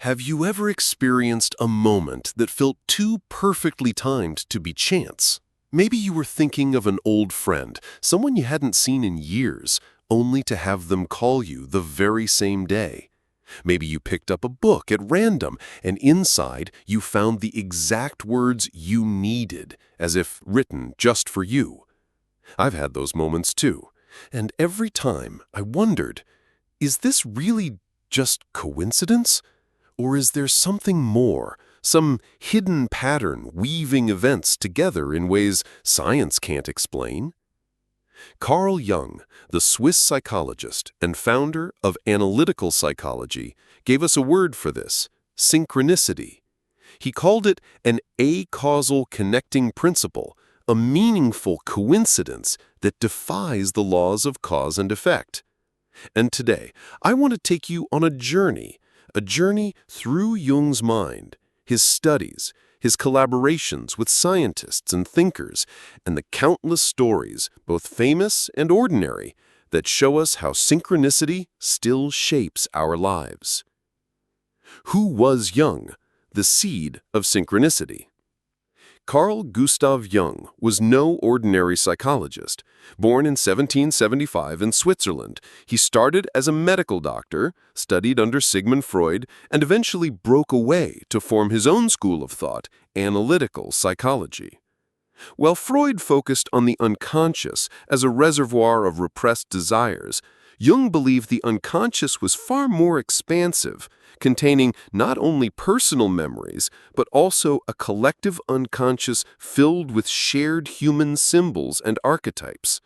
Have you ever experienced a moment that felt too perfectly timed to be chance? Maybe you were thinking of an old friend, someone you hadn't seen in years, only to have them call you the very same day. Maybe you picked up a book at random, and inside you found the exact words you needed, as if written just for you. I've had those moments too, and every time I wondered, is this really just coincidence? Or is there something more, some hidden pattern weaving events together in ways science can't explain? Carl Jung, the Swiss psychologist and founder of analytical psychology, gave us a word for this: synchronicity. He called it an acausal connecting principle, a meaningful coincidence that defies the laws of cause and effect. And today, I want to take you on a journey through Jung's mind, his studies, his collaborations with scientists and thinkers, and the countless stories, both famous and ordinary, that show us how synchronicity still shapes our lives. Who was Jung, the seed of synchronicity? Carl Gustav Jung was no ordinary psychologist. Born in 1775 in Switzerland, he started as a medical doctor, studied under Sigmund Freud, and eventually broke away to form his own school of thought, analytical psychology. While Freud focused on the unconscious as a reservoir of repressed desires, Jung believed the unconscious was far more expansive, containing not only personal memories, but also a collective unconscious filled with shared human symbols and archetypes.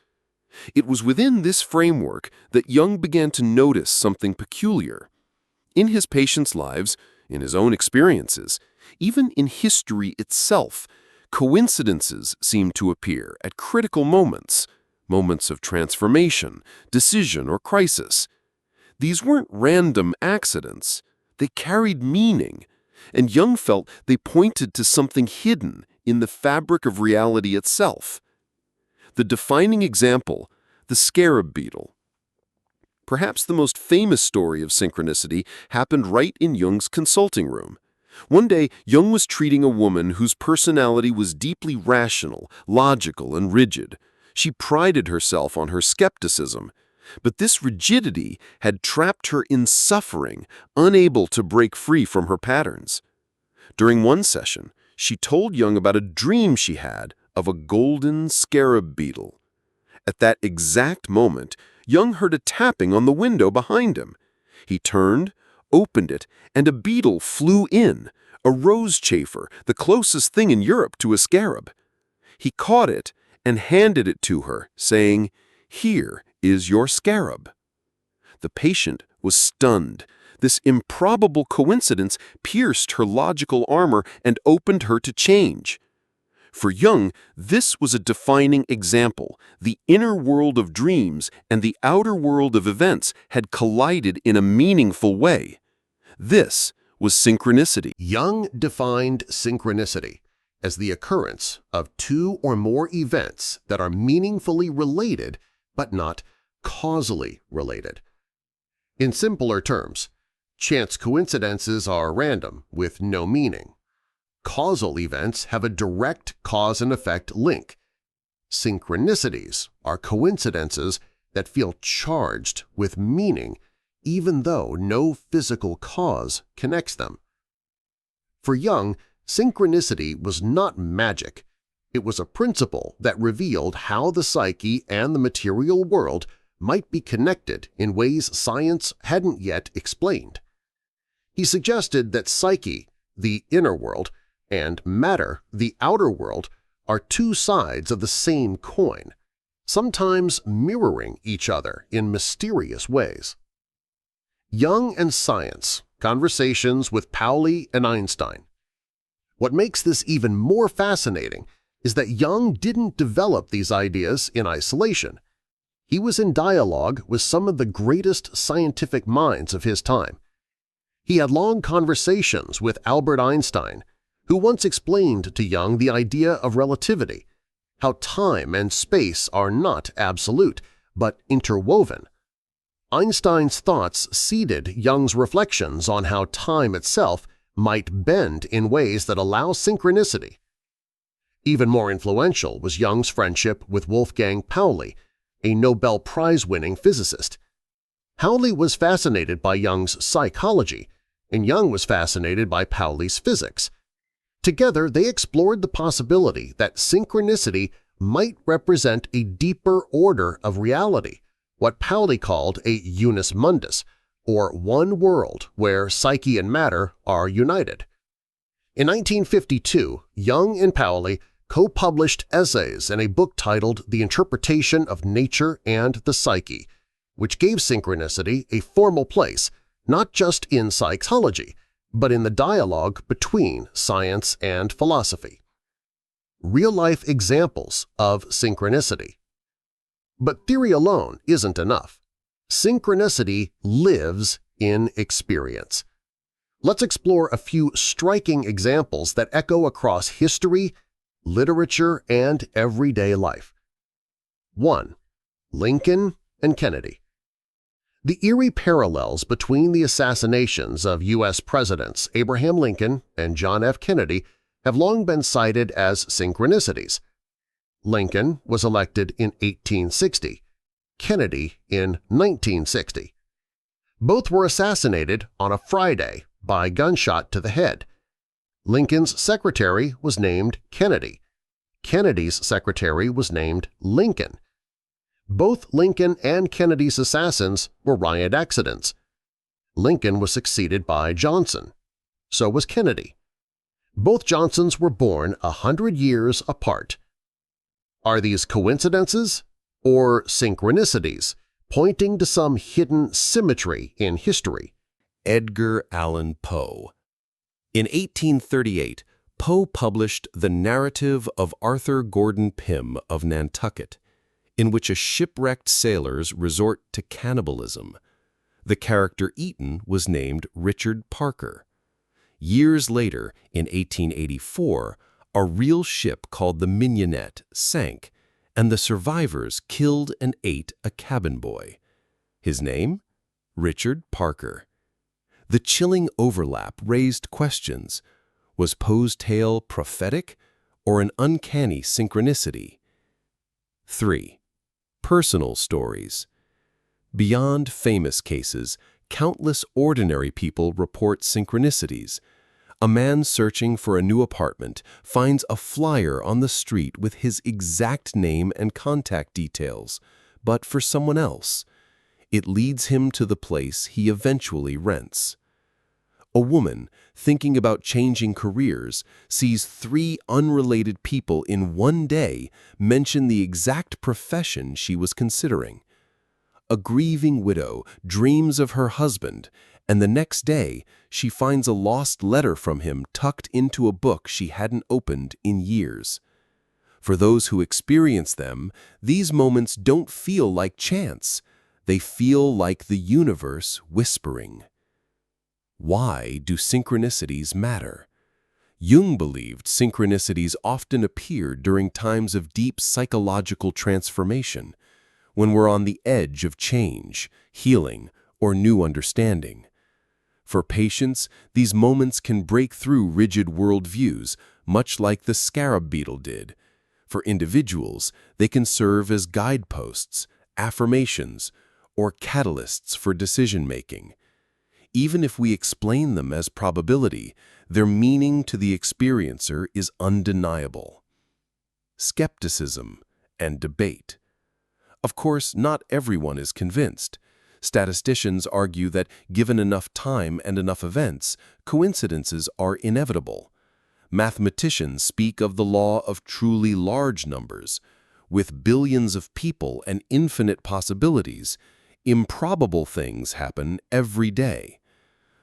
It was within this framework that Jung began to notice something peculiar. In his patients' lives, in his own experiences, even in history itself, coincidences seemed to appear at critical moments of transformation, decision, or crisis. These weren't random accidents. They carried meaning, and Jung felt they pointed to something hidden in the fabric of reality itself. The defining example, the Scarab beetle. Perhaps the most famous story of synchronicity happened right in Jung's consulting room. One day, Jung was treating a woman whose personality was deeply rational, logical, and rigid. She prided herself on her skepticism, but this rigidity had trapped her in suffering, unable to break free from her patterns. During one session, she told Jung about a dream she had of a golden scarab beetle. At that exact moment, Jung heard a tapping on the window behind him. He turned, opened it, and a beetle flew in, a rose chafer, the closest thing in Europe to a scarab. He caught it and handed it to her, saying, "Here is your scarab." The patient was stunned. This improbable coincidence pierced her logical armor and opened her to change. For Jung, this was a defining example. The inner world of dreams and the outer world of events had collided in a meaningful way. This was synchronicity. Jung defined synchronicity as the occurrence of two or more events that are meaningfully related but not causally related. In simpler terms, chance coincidences are random with no meaning. Causal events have a direct cause and effect link. Synchronicities are coincidences that feel charged with meaning even though no physical cause connects them. For Jung, synchronicity was not magic. It was a principle that revealed how the psyche and the material world might be connected in ways science hadn't yet explained. He suggested that psyche, the inner world, and matter, the outer world, are two sides of the same coin, sometimes mirroring each other in mysterious ways. Jung and Science, Conversations with Pauli and Einstein. What makes this even more fascinating is that Jung didn't develop these ideas in isolation. He was in dialogue with some of the greatest scientific minds of his time. He had long conversations with Albert Einstein, who once explained to Jung the idea of relativity, how time and space are not absolute, but interwoven. Einstein's thoughts seeded Jung's reflections on how time itself might bend in ways that allow synchronicity. Even more influential was Jung's friendship with Wolfgang Pauli, a Nobel Prize-winning physicist. Pauli was fascinated by Jung's psychology, and Jung was fascinated by Pauli's physics. Together, they explored the possibility that synchronicity might represent a deeper order of reality, what Pauli called a unus mundus, or one world where psyche and matter are united. In 1952, Jung and Pauli co-published essays in a book titled The Interpretation of Nature and the Psyche, which gave synchronicity a formal place not just in psychology, but in the dialogue between science and philosophy. Real-life examples of synchronicity. But theory alone isn't enough. Synchronicity lives in experience. Let's explore a few striking examples that echo across history, literature, and everyday life. 1. Lincoln and Kennedy. The eerie parallels between the assassinations of U.S. Presidents Abraham Lincoln and John F. Kennedy have long been cited as synchronicities. Lincoln was elected in 1860, Kennedy in 1960. Both were assassinated on a Friday by gunshot to the head. Lincoln's secretary was named Kennedy. Kennedy's secretary was named Lincoln. Both Lincoln and Kennedy's assassins were riot accidents. Lincoln was succeeded by Johnson. So was Kennedy. Both Johnsons were born 100 years apart. Are these coincidences or synchronicities pointing to some hidden symmetry in history? Edgar Allan Poe. In 1838, Poe published The Narrative of Arthur Gordon Pym of Nantucket, in which a shipwrecked sailors resort to cannibalism. The character eaten was named Richard Parker. Years later, in 1884, a real ship called the Mignonette sank, and the survivors killed and ate a cabin boy. His name? Richard Parker. The chilling overlap raised questions. Was Poe's tale prophetic or an uncanny synchronicity? 3. Personal stories. Beyond famous cases, countless ordinary people report synchronicities. A man searching for a new apartment finds a flyer on the street with his exact name and contact details, but for someone else. It leads him to the place he eventually rents. A woman, thinking about changing careers, sees 3 unrelated people in one day mention the exact profession she was considering. A grieving widow dreams of her husband, and the next day she finds a lost letter from him tucked into a book she hadn't opened in years. For those who experience them, these moments don't feel like chance. They feel like the universe whispering. Why do synchronicities matter? Jung believed synchronicities often appeared during times of deep psychological transformation, when we're on the edge of change, healing, or new understanding. For patients, these moments can break through rigid worldviews, much like the Scarab beetle did. For individuals, they can serve as guideposts, affirmations, or catalysts for decision-making. Even if we explain them as probability, their meaning to the experiencer is undeniable. Skepticism and debate. Of course, not everyone is convinced. Statisticians argue that given enough time and enough events, coincidences are inevitable. Mathematicians speak of the law of truly large numbers. With billions of people and infinite possibilities, improbable things happen every day.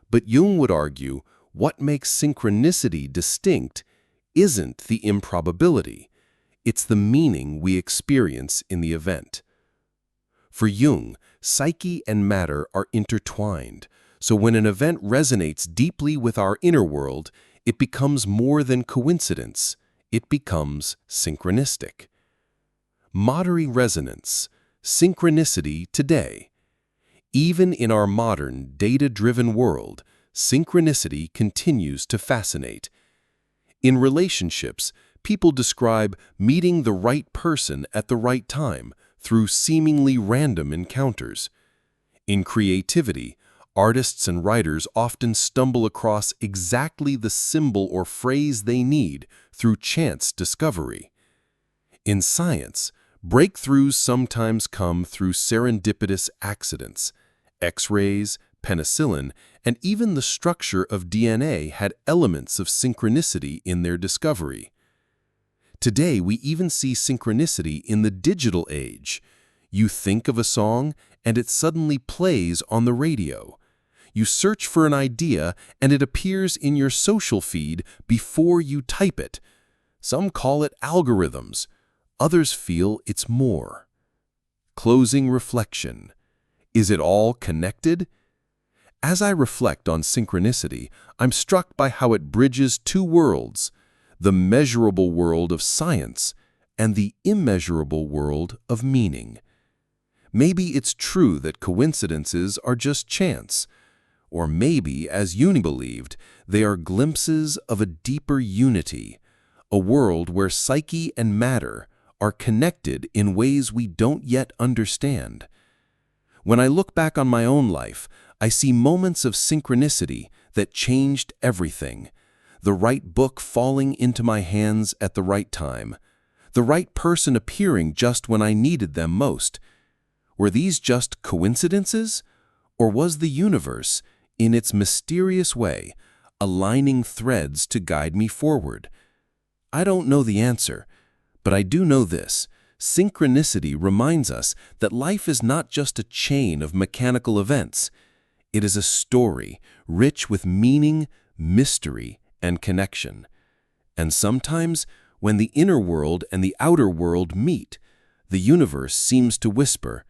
But Jung would argue what makes synchronicity distinct isn't the improbability, it's the meaning we experience in the event. For Jung, psyche and matter are intertwined, so when an event resonates deeply with our inner world, it becomes more than coincidence, it becomes synchronistic. Modern resonance, synchronicity today. Even in our modern, data-driven world, synchronicity continues to fascinate. In relationships, people describe meeting the right person at the right time through seemingly random encounters. In creativity, artists and writers often stumble across exactly the symbol or phrase they need through chance discovery. In science, breakthroughs sometimes come through serendipitous accidents. X-rays, penicillin, and even the structure of DNA had elements of synchronicity in their discovery. Today, we even see synchronicity in the digital age. You think of a song, and it suddenly plays on the radio. You search for an idea, and it appears in your social feed before you type it. Some call it algorithms. Others feel it's more. Closing reflection. Is it all connected? As I reflect on synchronicity, I'm struck by how it bridges two worlds, the measurable world of science and the immeasurable world of meaning. Maybe it's true that coincidences are just chance, or maybe, as Jung believed, they are glimpses of a deeper unity, a world where psyche and matter are connected in ways we don't yet understand. When I look back on my own life, I see moments of synchronicity that changed everything. The right book falling into my hands at the right time. The right person appearing just when I needed them most. Were these just coincidences? Or was the universe, in its mysterious way, aligning threads to guide me forward? I don't know the answer, but I do know this. Synchronicity reminds us that life is not just a chain of mechanical events. It is a story rich with meaning, mystery, and connection. And sometimes, when the inner world and the outer world meet, the universe seems to whisper,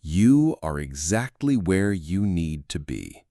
"You are exactly where you need to be."